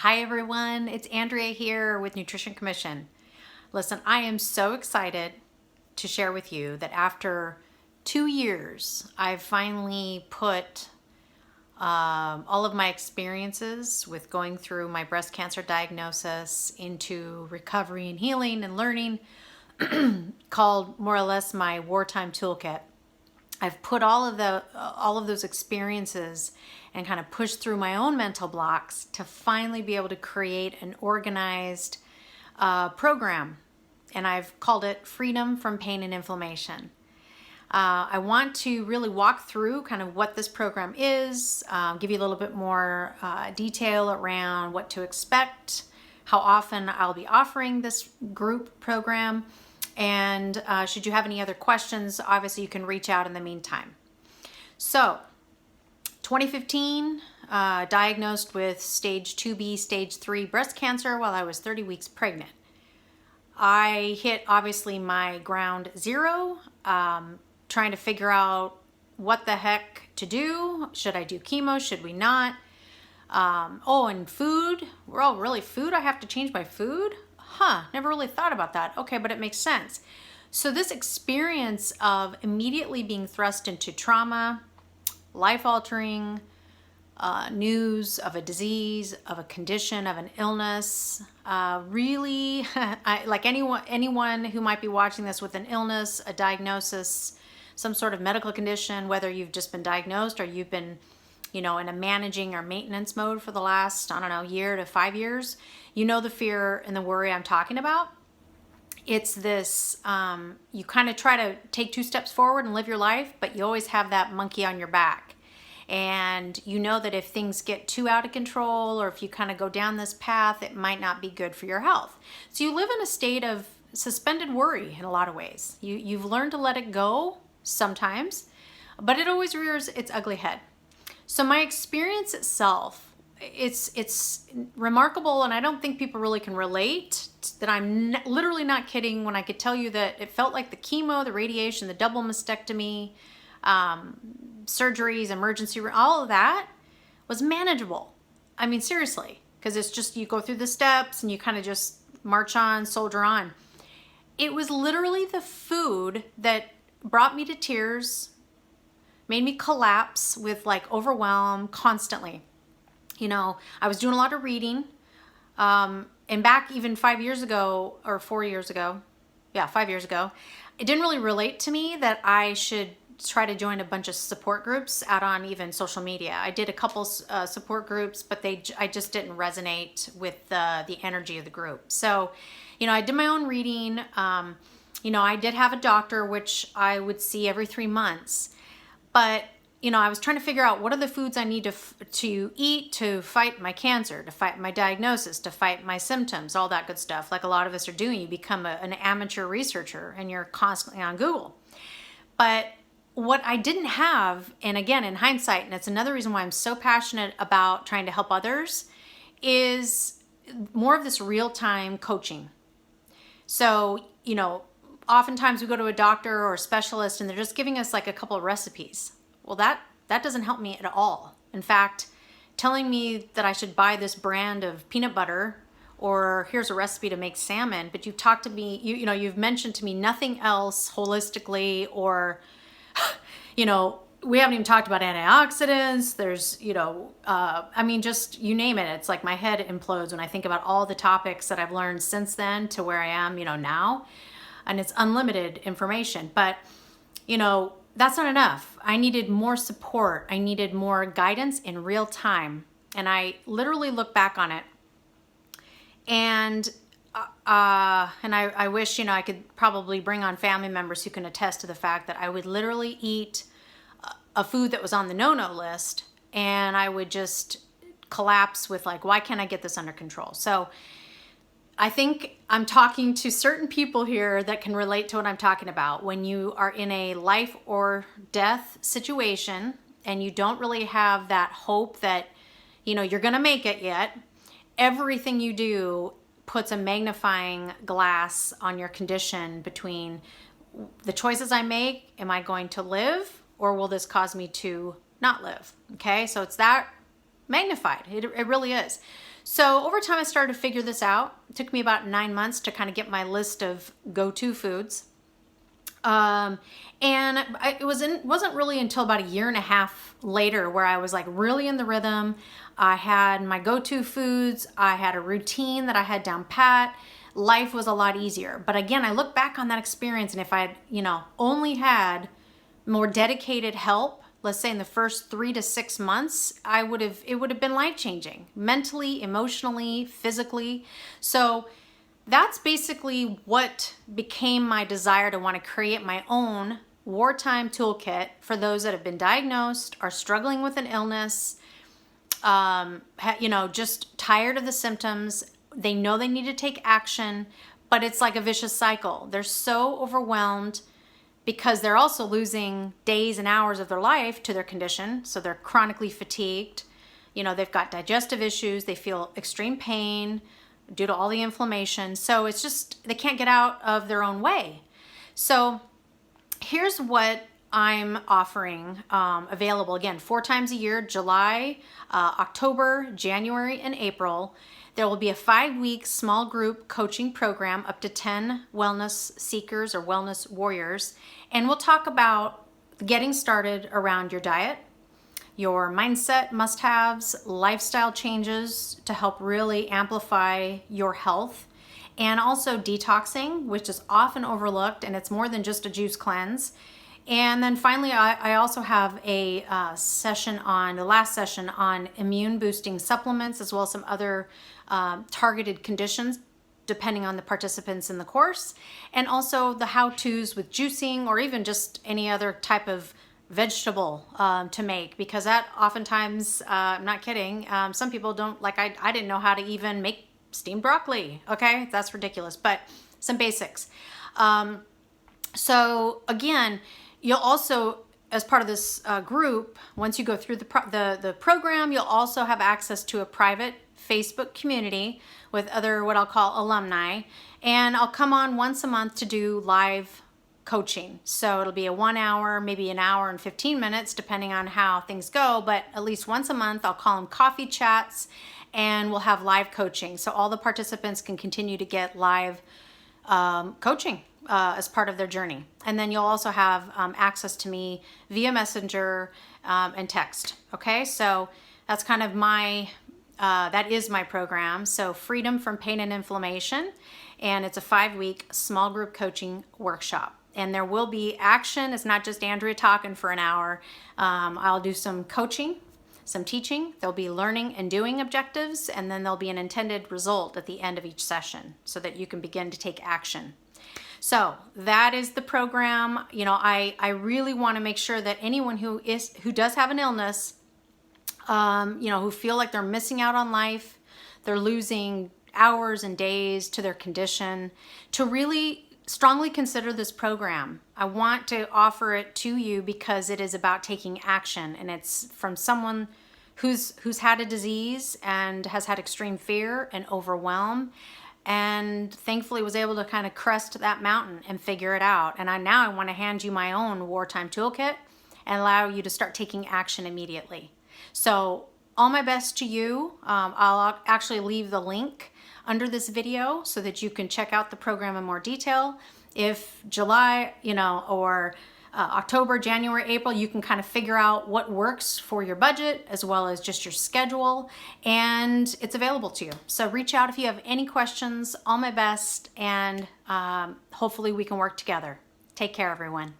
Hi everyone, it's Andrea here with Nutrition Commission. Listen, I am so excited to share with you that after 2 years, I've finally put all of my experiences with going through my breast cancer diagnosis into recovery and healing and learning called more or less my wartime toolkit. I've put all of those experiences and kind of pushed through my own mental blocks to finally be able to create an organized program. And I've called it Freedom from Pain and Inflammation. I want to really walk through kind of what this program is, give you a little bit more detail around what to expect, how often I'll be offering this group program, and should you have any other questions, obviously you can reach out in the meantime. So, 2015, diagnosed with stage 2B, stage 3 breast cancer while I was 30 weeks pregnant. I hit obviously my ground zero, trying to figure out what the heck to do. Should I do chemo? Should we not? And food. Oh, really? Food? I have to change my food? Never really thought about that. Okay, but it makes sense. So this experience of immediately being thrust into trauma, life-altering news of a disease, of a condition, of an illness, really, like anyone who might be watching this with an illness, a diagnosis, some sort of medical condition, whether you've just been diagnosed or you've been in a managing or maintenance mode for the last, year to 5 years, the fear and the worry I'm talking about. It's this, you kind of try to take 2 steps forward and live your life, but you always have that monkey on your back. And you know that if things get too out of control, or if you kind of go down this path, it might not be good for your health. So you live in a state of suspended worry in a lot of ways. You've learned to let it go sometimes, but it always rears its ugly head. So my experience itself, it's remarkable, and I don't think people really can relate, that I'm literally not kidding when I could tell you that it felt like the chemo, the radiation, the double mastectomy, surgeries, emergency room, all of that was manageable. I mean, seriously, because it's just, you go through the steps and you kind of just march on, soldier on. It was literally the food that brought me to tears, made me collapse with overwhelm constantly. I was doing a lot of reading. And back even 5 years ago, or 4 years ago, 5 years ago, it didn't really relate to me that I should try to join a bunch of support groups out on even social media. I did a couple support groups, but I just didn't resonate with the energy of the group. So, I did my own reading. I did have a doctor, which I would see every 3 months. But, I was trying to figure out what are the foods I need to eat to fight my cancer, to fight my diagnosis, to fight my symptoms, all that good stuff. Like a lot of us are doing. You become an amateur researcher and you're constantly on Google. But what I didn't have, and again, in hindsight, and it's another reason why I'm so passionate about trying to help others, is more of this real-time coaching. So, oftentimes we go to a doctor or a specialist and they're just giving us like a couple of recipes. Well, that doesn't help me at all. In fact, telling me that I should buy this brand of peanut butter, or here's a recipe to make salmon, but you've talked to me, you've mentioned to me nothing else holistically, or we haven't even talked about antioxidants. There's, just you name it. It's like my head implodes when I think about all the topics that I've learned since then to where I am, now. And it's unlimited information. But, that's not enough. I needed more support. I needed more guidance in real time. And I literally look back on it. And I wish, I could probably bring on family members who can attest to the fact that I would literally eat a food that was on the no-no list, and I would just collapse with why can't I get this under control? So I think I'm talking to certain people here that can relate to what I'm talking about. When you are in a life or death situation and you don't really have that hope that, you're going to make it yet, everything you do puts a magnifying glass on your condition between the choices I make. Am I going to live, or will this cause me to not live? Okay, so it's that magnified. It really is. So over time, I started to figure this out. It took me about 9 months to kind of get my list of go-to foods. It wasn't really until about a year and a half later where I was like really in the rhythm. I had my go-to foods. I had a routine that I had down pat. Life was a lot easier. But again, I look back on that experience, and if I had, only had more dedicated help, let's say in the first 3 to 6 months, it would have been life-changing, mentally, emotionally, physically. So that's basically what became my desire to want to create my own wartime toolkit for those that have been diagnosed, are struggling with an illness, just tired of the symptoms. They know they need to take action, but it's like a vicious cycle. They're so overwhelmed because they're also losing days and hours of their life to their condition. So they're chronically fatigued. They've got digestive issues. They feel extreme pain due to all the inflammation. So it's just, they can't get out of their own way. So here's what I'm offering available again 4 times a year: July, October, January, and April. There will be a 5-week small group coaching program, up to 10 wellness seekers or wellness warriors. And we'll talk about getting started around your diet, your mindset must-haves, lifestyle changes to help really amplify your health, and also detoxing, which is often overlooked, and it's more than just a juice cleanse. And then finally, I also have a the last session on immune boosting supplements, as well as some other targeted conditions depending on the participants in the course, and also the how-tos with juicing, or even just any other type of vegetable to make, because that oftentimes, I'm not kidding, some people don't, like I didn't know how to even make steamed broccoli. Okay, that's ridiculous, but some basics. So again, you'll also, as part of this group, once you go through the program, you'll also have access to a private Facebook community with other, what I'll call, alumni. And I'll come on once a month to do live coaching. So it'll be a 1 hour, maybe an hour and 15 minutes, depending on how things go. But at least once a month, I'll call them coffee chats, and we'll have live coaching. So all the participants can continue to get live coaching as part of their journey. And then you'll also have access to me via Messenger and text. Okay, so that's kind of that is my program. So Freedom from Pain and Inflammation, and it's a 5-week small group coaching workshop. And there will be action. It's not just Andrea talking for an hour. I'll do some coaching, some teaching. There'll be learning and doing objectives, and then there'll be an intended result at the end of each session so that you can begin to take action. So that is the program. I really want to make sure that anyone who does have an illness, who feel like they're missing out on life, they're losing hours and days to their condition, to really strongly consider this program. I want to offer it to you because it is about taking action, and it's from someone who's had a disease and has had extreme fear and overwhelm, and thankfully was able to kind of crest that mountain and figure it out. And now I want to hand you my own wartime toolkit and allow you to start taking action immediately. So all my best to you. I'll actually leave the link under this video so that you can check out the program in more detail. If July, or October, January, April, you can kind of figure out what works for your budget as well as just your schedule, and it's available to you. So reach out if you have any questions. All my best, and hopefully we can work together. Take care, everyone.